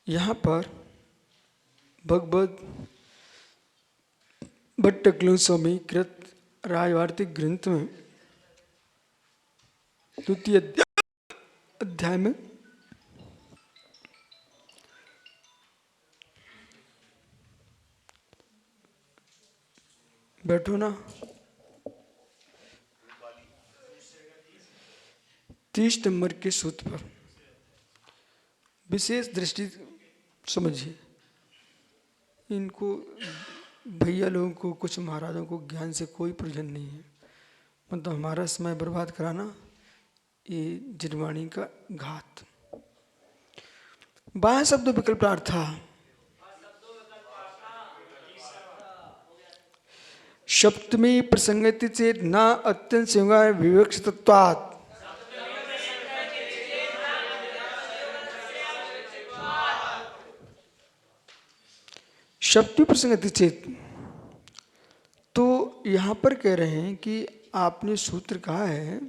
यहाँ पर भगवद भट्टकलु स्वामी कृत राजवार्तिक ग्रंथ में द्वितीय अध्याय में बैठो ना 30 नंबर के सूत्र पर विशेष दृष्टि समझिए। इनको भैया लोगों को, कुछ महाराजों को ज्ञान से कोई प्रयोजन नहीं है, मतलब हमारा समय बर्बाद कराना ये जिनवाणी का घात। बाह्य शब्द विकल्पार्था सप्तमी प्रसंगति चेत न अत्यंत संयोगा विवक्षितत्वात्। सप्तमी प्रसंगति चेत, तो यहाँ पर कह रहे हैं कि आपने सूत्र कहा है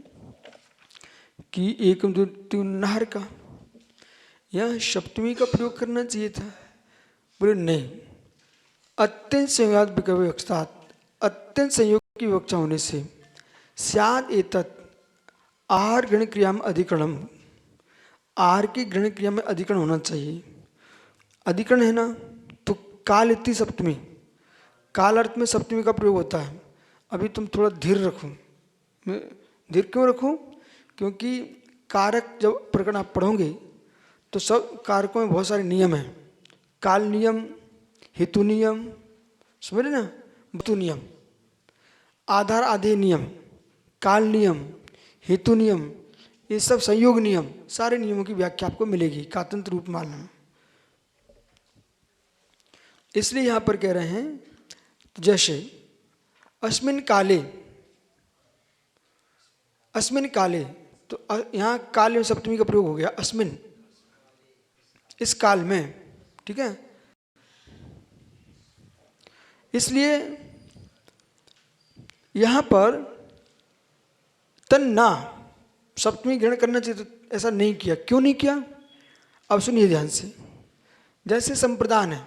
कि एकम द्वितीय नहर का, यह सप्तमी का प्रयोग करना चाहिए था। बोले नहीं, अत्यंत संयोग विवक्षात, अत्यंत संयोग की विवक्षा होने से स्याद एतत् आहार ग्रहण क्रिया में अधिकरणम, आहार की ग्रहण क्रिया में अधिकरण होना चाहिए। अधिकरण है ना, तो काल इति सप्तमी, काल अर्थ में सप्तमी का प्रयोग होता है। अभी तुम थोड़ा धीर रखो। मैं धीर क्यों रखूं? क्योंकि कारक जब प्रकरण आप पढ़ोगे तो सब कारकों में बहुत सारे नियम हैं। काल नियम, हेतु नियम, समझ ना, वस्तु नियम, आधार आधेय नियम, काल नियम, हेतु नियम, ये सब संयोग नियम, सारे नियमों की व्याख्या आपको मिलेगी कातंत्र रूप मालूम में। इसलिए यहां पर कह रहे हैं जैसे अस्मिन काले, अस्मिन काले, तो यहां काल में सप्तमी का प्रयोग हो गया, अस्मिन, इस काल में, ठीक है। इसलिए यहां पर तन्ना सप्तमी ग्रहण करना चाहिए, तो ऐसा नहीं किया। क्यों नहीं किया? अब सुनिए ध्यान से। जैसे संप्रदान है,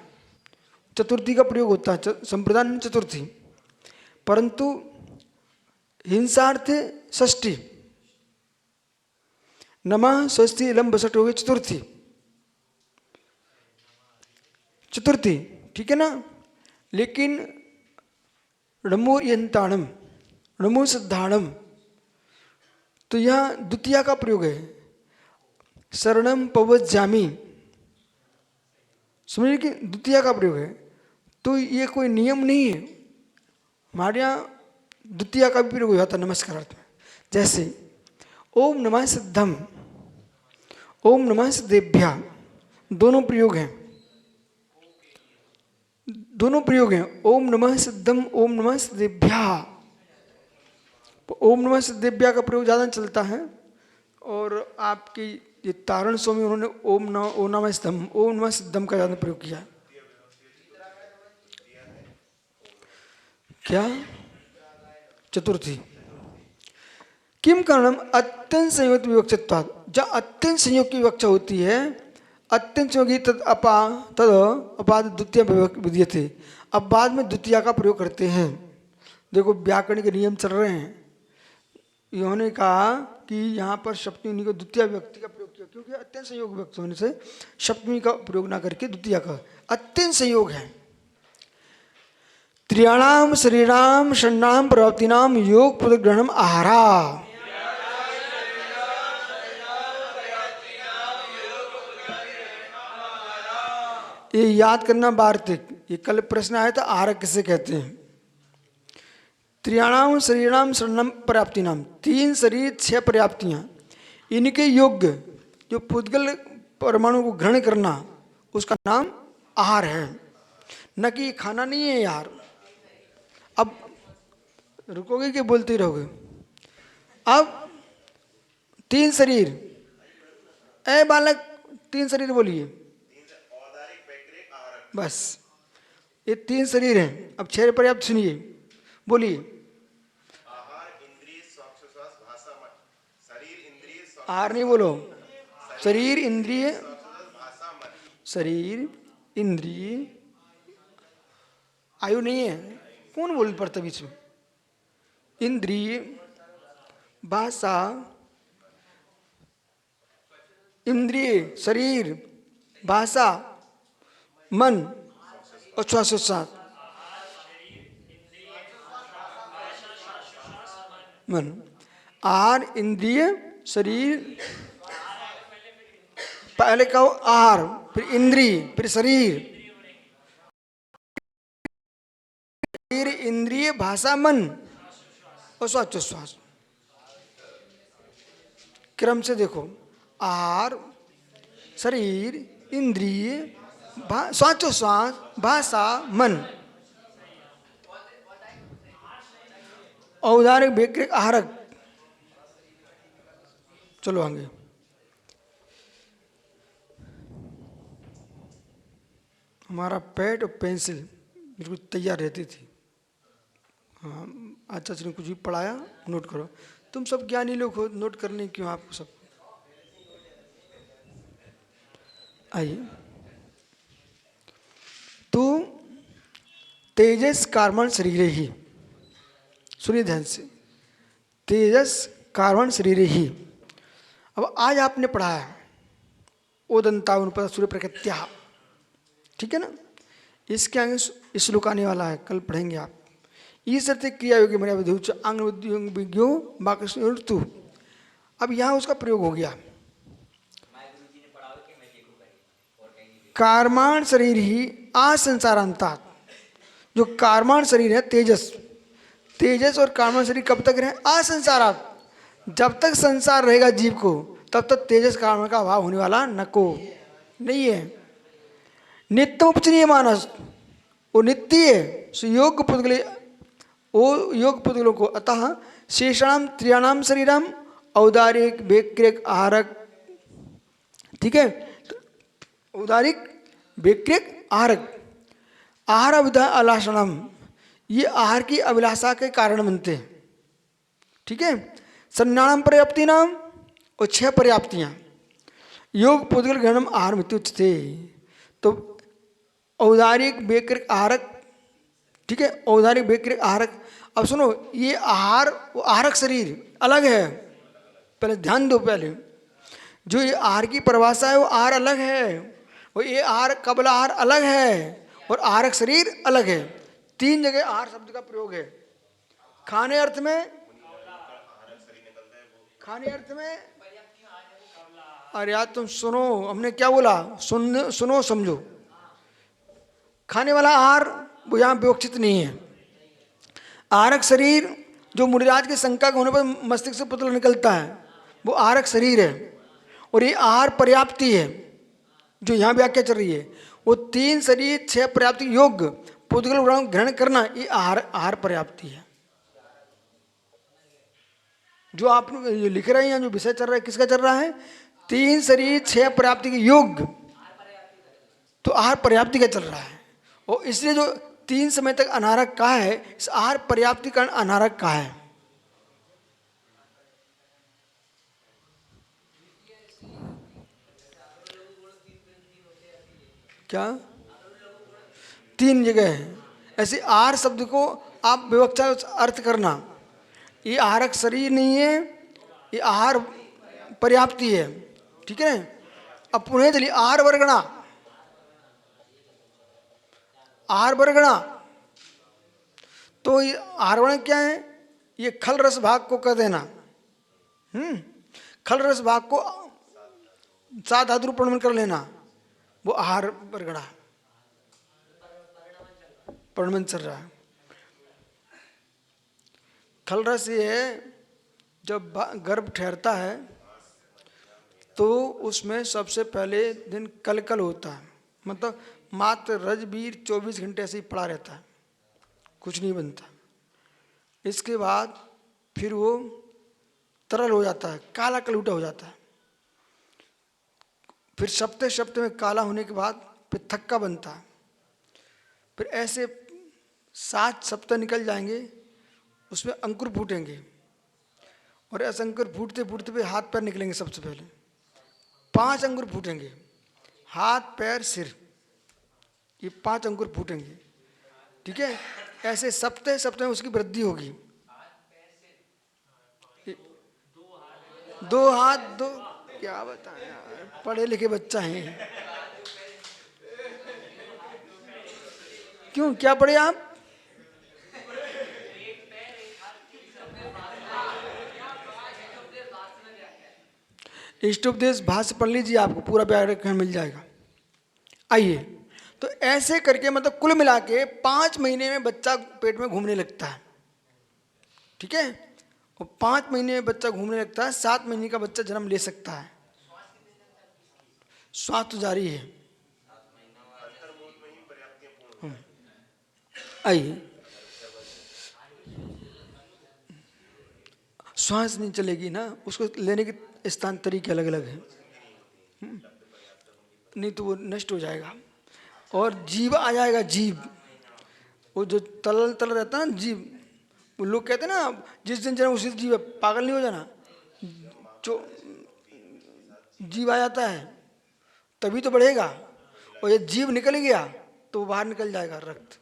चतुर्थी का प्रयोग होता है, संप्रदान चतुर्थी, परंतु हिंसार्थ षष्ठी, नमः षष्ठी लंब षष्ठ हो गई चतुर्थी, चतुर्थी, ठीक है ना। लेकिन नमो यंताणम, नमो सिद्धाणम, तो यह द्वितीया का प्रयोग है। शरणम पवज्जामि, समझिए कि द्वितीया का प्रयोग है। तो ये कोई नियम नहीं है, हमारे यहाँ द्वितीया का भी प्रयोग हो जाता है नमस्कारार्थ में। जैसे ओम नमः सिद्धम, ओम नमः सिद्धेभ्या, दोनों प्रयोग हैं, दोनों प्रयोग हैं। ओम नमः सिद्धम, ओम नमः सिद्धेभ्या, ओम नमः सिद्धेभ्या का प्रयोग ज़्यादा चलता है। और आपकी ये तारण स्वामी, उन्होंने ओम नमः सिद्धम, ओम नमः सिद्धम का ज़्यादा प्रयोग किया। क्या? चतुर्थी। किम कारणम? अत्यंत संयोग विवक्षित्वात्, जहाँ अत्यंत संयोग की विवक्षा होती है, अत्यंत संयोगी तद अपाद द्वितीय विद्यते, अब बाद में द्वितीया का प्रयोग करते हैं। देखो व्याकरण के नियम चल रहे हैं। इन्होंने कहा कि यहाँ पर सप्तमी को द्वितीय विभक्ति का प्रयोग किया, क्योंकि अत्यंत संयोग विभक्त होने से सप्तमी का प्रयोग ना करके द्वितीय का, अत्यंत संयोग है। त्रियाणाम शरीराम षण्णाम प्रवृत्तिनाम योग पदग्रहणम आहारा, ये याद करना वार्तिक। ये कल प्रश्न आया था, आहार किसे कहते हैं? त्रियाणाम शरीराम षण्णाम पर्याप्तिनाम, 3 शरीर 6 पर्याप्तियां, इनके योग्य जो पुद्गल परमाणु को ग्रहण करना, उसका नाम आहार है, न कि खाना नहीं है यार। अब रुकोगे कि बोलते ही रहोगे? अब 3 शरीर, ए बालक 3 शरीर बोलिए बस, ये 3 शरीर हैं। अब 6 पर्याप्त सुनिए, बोलिए। आहार नहीं बोलो, शरीर इंद्रिय शरीर, इंद्रिय, आयु नहीं है, कौन बोल पड़ता बीच में, इंद्रिय, भाषा, इंद्रिय, शरीर, भाषा, मन और श्वासोच्छ्वास। मन, आहार, इंद्रिय, शरीर, पहले कहो आहार, फिर इंद्रिय, फिर शरीर, फिर इंद्रिय, भाषा, मन और श्वासोच्छ्वास। क्रम से देखो, आहार, शरीर, इंद्रिय, श्वासोच्छ्वास, भाषा, मन, औदारिक, वैकृतिक, आहारक। चलो आगे। हमारा पैड और पेंसिल बिल्कुल तैयार रहती थी। हाँ, आचार्य ने कुछ भी पढ़ाया नोट करो। तुम सब ज्ञानी लोग हो, नोट करने क्यों आपको सब। आइए, तो तेजस कार्बन शरीर ही, सुनिए ध्यान से, तेजस कार्बन शरीर ही। अब आज आपने पढ़ा है ओदंता अनुपदा सूर्य प्रकृत्या, ठीक है ना। इसके आगे श्लोक आने वाला है, कल पढ़ेंगे आप। ईश्वर क्रिया योगी मर्यादा अंग विज्ञो बाकी। अब यहाँ उसका प्रयोग हो गया, कार्माण शरीर ही असंसारांता। जो कार्माण शरीर है तेजस, तेजस और कार्माण शरीर कब तक रहे, असंसारात। जब तक संसार रहेगा जीव को, तब तक तेजस कार्माण का अभाव होने वाला नको नहीं है। नित्यम उपचनीय मानस, वो नित्य है। योग पुद्गले, वो योग पुद्गलों को। अतः शेषाणाम त्रियाणाम शरीरम औदारिक, वैकृतिक, आहारक, ठीक है। औदारिक, वैकृतिक, आहारक। आहार अभिधा अलाषणम, ये आहार की अभिलाषा के कारण बनते हैं, ठीक है। संज्ञानाम पर्याप्ति नाम, और 6 पर्याप्तियां। योग पुद्गल गणम आहार मित्युच्यते। तो औदारिक, वैकृतिक, आहारक, ठीक है। औदारिक, वैकृतिक, आहारक। अब सुनो, ये आहार, वो आहारक शरीर अलग है, पहले ध्यान दो। पहले जो ये आहार की परिभाषा है वो आहार अलग है, और ये आहार कबल आहार अलग है, और आहारक शरीर अलग है। 3 जगह आहार शब्द का प्रयोग है। खाने अर्थ में, खाने अर्थ में, अरे यार तुम सुनो, हमने क्या बोला, सुनो समझो। खाने वाला आहार वो यहाँ विवक्षित नहीं है। आहारक शरीर जो मुनिराज के शंका के होने पर मस्तिष्क से पुतला निकलता है, वो आहारक शरीर है। और ये आहार पर्याप्ति है, जो यहाँ व्याख्या चल रही है। वो 3 शरीर 6 पर्याप्ति योग पुद्गल ग्रहण करना, ये आहार पर्याप्ति है। जो आप लिख रहे हैं, जो विषय चल रहा है, किसका चल रहा है, 3 शरीर 6 पर्याप्ति के योग, तो आहार पर्याप्ति का चल रहा है। और इसलिए जो 3 समय तक अनारक कहा है, इस आहार पर्याप्ति कारण अनारक कहा है। क्या 3 जगह है ऐसे। आहार शब्द को आप विवक्षा अर्थ करना, ये आहारक शरीर नहीं है, ये आहार पर्याप्ति है, ठीक है। अब पुनः चलिए आहार वर्गणा। आहार वर्गणा, तो ये आहार वर्ण क्या है, ये खल रस भाग को कर देना। खल रस भाग को 7 धातु प्रणमन कर लेना, वो आहार वर्गणा प्रणमन चल रहा है। खल रस ये है, जब गर्भ ठहरता है तो उसमें सबसे पहले दिन कलकल होता है, मतलब मात्र रजबीर 24 घंटे ऐसे ही पड़ा रहता है, कुछ नहीं बनता। इसके बाद फिर वो तरल हो जाता है, काला कलूटा हो जाता है। फिर सप्ते में काला होने के बाद फिर थक्का बनता है। फिर ऐसे 7 सप्ताह निकल जाएंगे, उसमें अंकुर फूटेंगे, और ऐसे अंकुर फूटते फूटते फिर हाथ पैर निकलेंगे। सबसे पहले 5 अंकुर फूटेंगे, हाथ पैर सिर, ये 5 अंकुर फूटेंगे। ठीक है, ऐसे सप्ताह सप्ताह में उसकी वृद्धि होगी। 2 हाथ 2, क्या बताएं यार, पढ़े लिखे बच्चा है। क्यों, क्या पढ़े आप? इष्टोपदेश भाष्य पढ़ लीजिए, आपको पूरा व्याकरण मिल जाएगा। आइए, तो ऐसे करके मतलब कुल मिला के 5 महीने में बच्चा पेट में घूमने लगता है। ठीक है, और 5 महीने में बच्चा घूमने लगता है, 7 महीने का बच्चा जन्म ले सकता है। श्वास तो जारी है। आइए, श्वास नहीं चलेगी ना, उसको लेने के स्थान तरीके अलग अलग हैं। नहीं तो वो नष्ट हो जाएगा। और जीव आ जाएगा, जीव, वो जो तल तल रहता है ना जीव, वो लोग कहते हैं ना जिस दिन जन्म उसी दिन जीव है, पागल नहीं हो जाना। जो जीव आ जाता है तभी तो बढ़ेगा, और ये जीव निकल गया तो बाहर निकल जाएगा रक्त।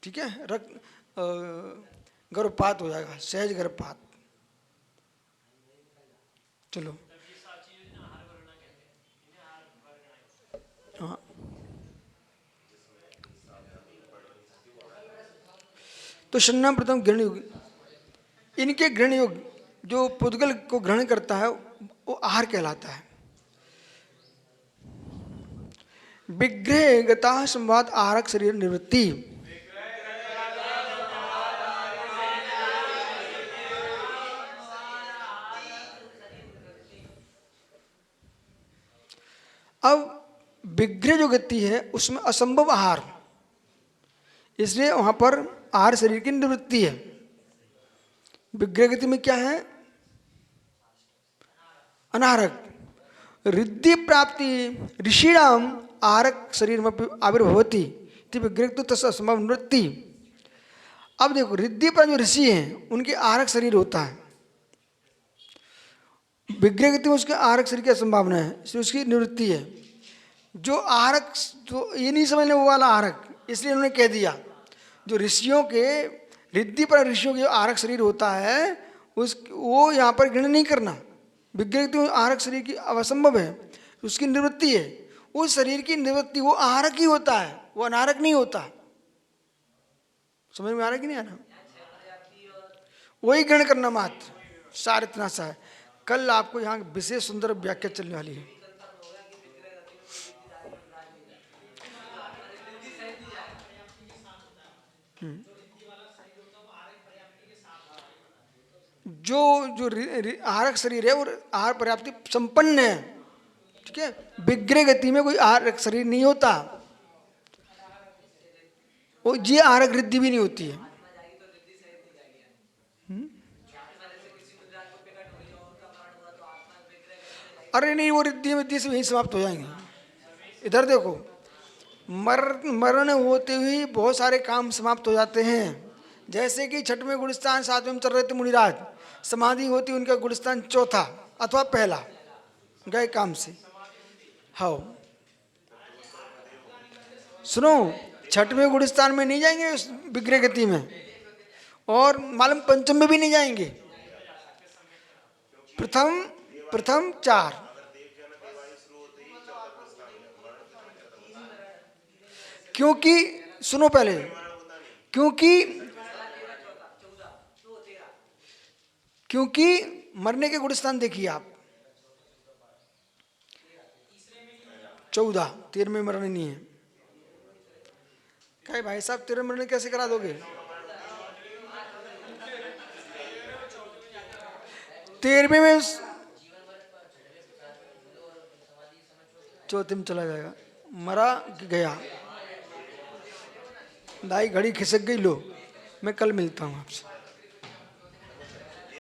ठीक है, रक्त गर्भपात हो जाएगा, सहज गर्भपात। चलो, हाँ, तो शन्ना प्रथम ग्रहण योग, इनके ग्रहण योग जो पुद्गल को ग्रहण करता है वो आहार कहलाता है। विग्रह गता संवाद आहारक शरीर निवृत्ति। अब विग्रह जो गति है उसमें असंभव आहार, इसलिए वहां पर आहार शरीर की निवृत्ति है। विग्रह गति में क्या है? अनाहरक रिद्धि प्राप्ति ऋषिणाम आहारक शरीर में आविर्भवती विग्रह तो तस् असंभव निवृत्ति। अब देखो, रिद्धि पर जो ऋषि हैं उनके आहारक शरीर होता है, विग्रह गति में उसके आहारक शरीर की संभावना है, इसलिए उसकी निवृत्ति है। जो आहारक, तो ये नहीं समझने वो वाला आहारक, इसलिए उन्होंने कह दिया जो ऋषियों के रिद्धि पर ऋषियों के आहारक शरीर होता है उस वो यहाँ पर ग्रहण नहीं करना। विग्रह गति में आहारक शरीर की असंभव है, उसकी निवृत्ति है। उस शरीर की निवृत्ति वो आहारक ही होता है, वो अनारक नहीं होता। समझ में आ रहा है कि नहीं आ रहा? वही ग्रहण करना मात्र, सार इतना सा है। कल आपको यहाँ विशेष सुंदर व्याख्या चलने वाली है। जो जो आहारक शरीर है वो आहार पर्याप्ति संपन्न है। ठीक है, विग्रह गति में कोई आहारक शरीर नहीं होता, वो ये आहारक वृद्धि भी नहीं होती है। अरे नहीं, वो रिद्धि वृद्धि से वहीं समाप्त हो जाएंगे। इधर देखो, मरण होते हुए बहुत सारे काम समाप्त हो जाते हैं। जैसे कि छठवें गुलिस्तान 7वें में चल रहे थे मुनिराज, समाधि होती उनका गुलिस्तान चौथा अथवा पहला, गए काम से। हाँ सुनो, छठवें गुलिस्तान में नहीं जाएंगे उस विग्रह गति में, और मालूम पंचम में भी नहीं जाएंगे। प्रथम 4, क्योंकि सुनो पहले, क्योंकि मरने के गुलिस्तान देखिए आप, 14, 13 में मरने नहीं है। कहे भाई साहब 13 मरने कैसे करा दोगे? 13वें में चौथे में चला जाएगा, मरा गया। दाई घड़ी खिसक गई, लो मैं कल मिलता हूँ आपसे।